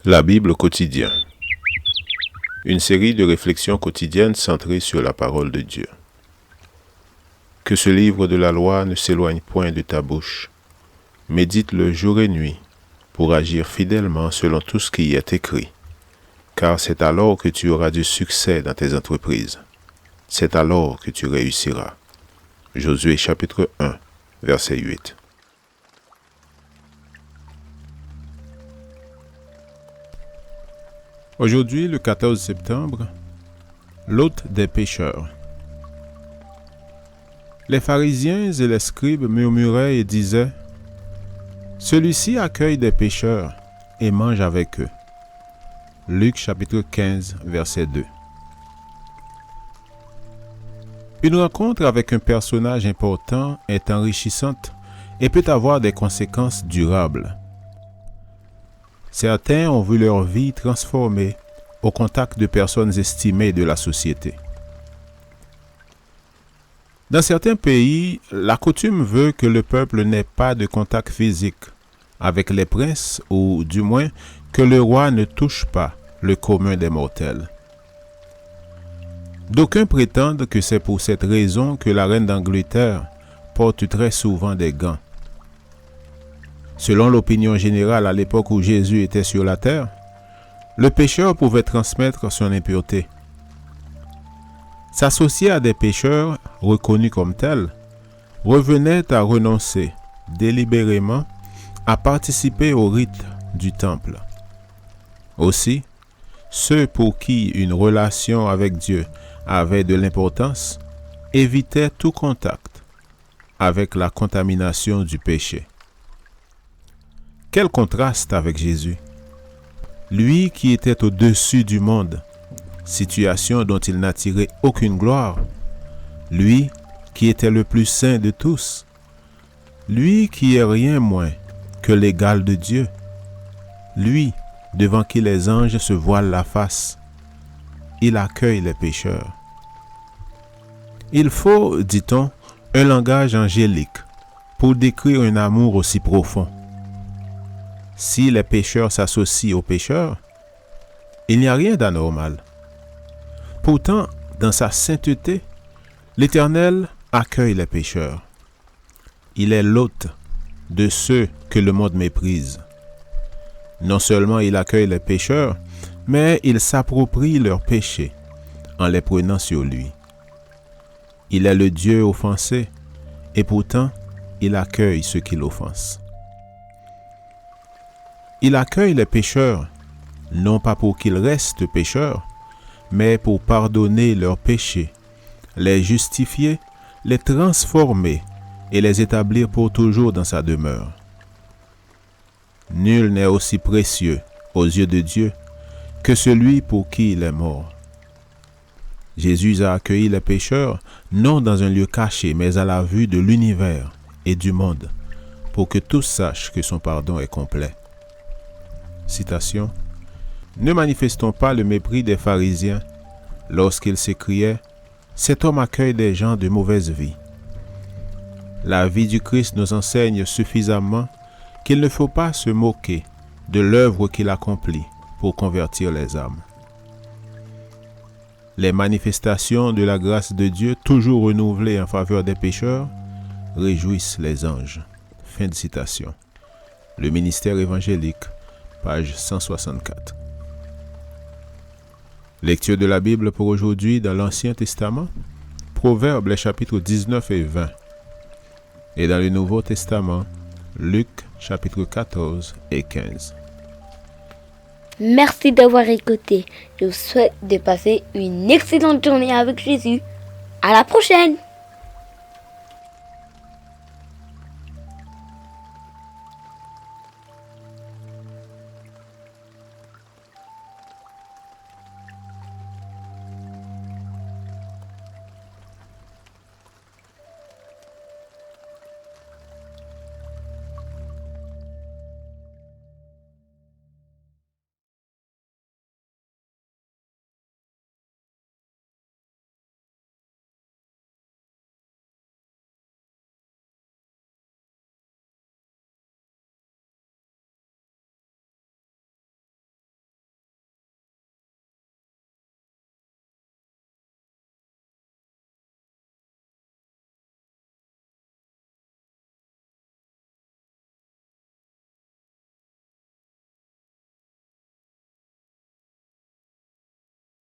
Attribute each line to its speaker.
Speaker 1: La Bible quotidien. Une série de réflexions quotidiennes centrées sur la parole de Dieu. Que ce livre de la loi ne s'éloigne point de ta bouche. Médite-le jour et nuit pour agir fidèlement selon tout ce qui y est écrit. Car c'est alors que tu auras du succès dans tes entreprises. C'est alors que tu réussiras. Josué chapitre 1, verset 8. Aujourd'hui, le 14 septembre, l'hôte des pécheurs. Les pharisiens et les scribes murmuraient et disaient : « Celui-ci accueille des pécheurs et mange avec eux. » Luc chapitre 15, verset 2. Une rencontre avec un personnage important est enrichissante et peut avoir des conséquences durables. Certains ont vu leur vie transformée au contact de personnes estimées de la société. Dans certains pays, la coutume veut que le peuple n'ait pas de contact physique avec les princes ou du moins que le roi ne touche pas le commun des mortels. D'aucuns prétendent que c'est pour cette raison que la reine d'Angleterre porte très souvent des gants. Selon l'opinion générale à l'époque où Jésus était sur la terre, le pécheur pouvait transmettre son impureté. S'associer à des pécheurs reconnus comme tels revenait à renoncer délibérément à participer au rite du temple. Aussi, ceux pour qui une relation avec Dieu avait de l'importance évitaient tout contact avec la contamination du péché. Quel contraste avec Jésus, lui qui était au-dessus du monde, situation dont il n'a tiré aucune gloire, lui qui était le plus saint de tous, lui qui est rien moins que l'égal de Dieu, lui devant qui les anges se voilent la face, il accueille les pécheurs. Il faut, dit-on, un langage angélique pour décrire un amour aussi profond. Si les pécheurs s'associent aux pécheurs, il n'y a rien d'anormal. Pourtant, dans sa sainteté, l'Éternel accueille les pécheurs. Il est l'hôte de ceux que le monde méprise. Non seulement il accueille les pécheurs, mais il s'approprie leurs péchés en les prenant sur lui. Il est le Dieu offensé, et pourtant, il accueille ceux qui l'offensent. Il accueille les pécheurs, non pas pour qu'ils restent pécheurs, mais pour pardonner leurs péchés, les justifier, les transformer et les établir pour toujours dans sa demeure. Nul n'est aussi précieux aux yeux de Dieu que celui pour qui il est mort. Jésus a accueilli les pécheurs, non dans un lieu caché, mais à la vue de l'univers et du monde, pour que tous sachent que son pardon est complet. Citation. Ne manifestons pas le mépris des pharisiens lorsqu'ils s'écriaient « Cet homme accueille des gens de mauvaise vie ». La vie du Christ nous enseigne suffisamment qu'il ne faut pas se moquer de l'œuvre qu'il accomplit pour convertir les âmes. Les manifestations de la grâce de Dieu, toujours renouvelées en faveur des pécheurs, réjouissent les anges. Fin de citation. Le ministère évangélique, page 164. Lecture de la Bible pour aujourd'hui dans l'Ancien Testament, Proverbes les chapitres 19 et 20. Et dans le Nouveau Testament, Luc chapitres 14 et 15.
Speaker 2: Merci d'avoir écouté. Je vous souhaite de passer une excellente journée avec Jésus. À la prochaine!